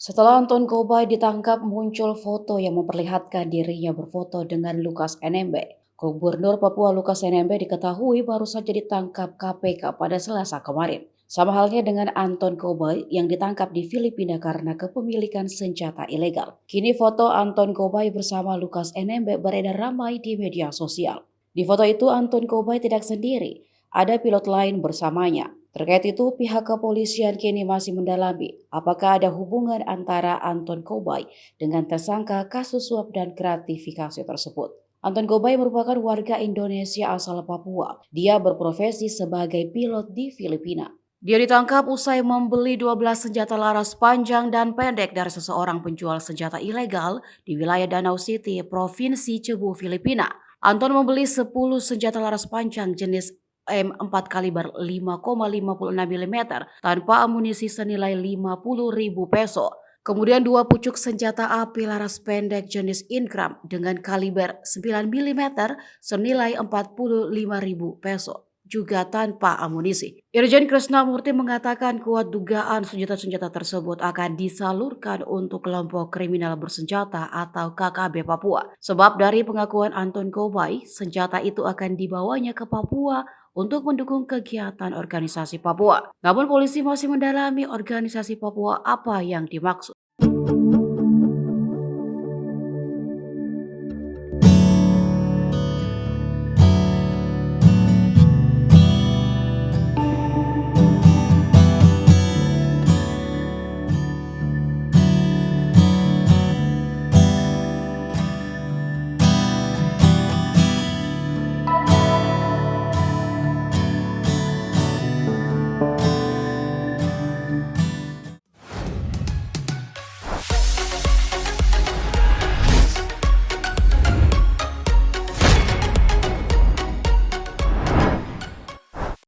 Setelah Anton Corbijn ditangkap, muncul foto yang memperlihatkan dirinya berfoto dengan Lukas NMB. Gubernur Papua Lukas NMB diketahui baru saja ditangkap KPK pada Selasa kemarin. Sama halnya dengan Anton Corbijn yang ditangkap di Filipina karena kepemilikan senjata ilegal. Kini foto Anton Corbijn bersama Lukas NMB beredar ramai di media sosial. Di foto itu Anton Corbijn tidak sendiri, ada pilot lain bersamanya. Terkait itu, pihak kepolisian kini masih mendalami apakah ada hubungan antara Anton Corbijn dengan tersangka kasus suap dan gratifikasi tersebut. Anton Corbijn merupakan warga Indonesia asal Papua. Dia berprofesi sebagai pilot di Filipina. Dia ditangkap usai membeli 12 senjata laras panjang dan pendek dari seseorang penjual senjata ilegal di wilayah Danau City, Provinsi Cebu, Filipina. Anton membeli 10 senjata laras panjang jenis M4 kaliber 5,56 mm tanpa amunisi senilai 50.000 peso. Kemudian 2 pucuk senjata api laras pendek jenis Ingram dengan kaliber 9 mm senilai 45.000 peso juga tanpa amunisi. Irjen Krisnamurti mengatakan kuat dugaan senjata-senjata tersebut akan disalurkan untuk kelompok kriminal bersenjata atau KKB Papua. Sebab dari pengakuan Anton Corbijn, senjata itu akan dibawanya ke Papua untuk mendukung kegiatan organisasi Papua. Namun polisi masih mendalami organisasi Papua apa yang dimaksud.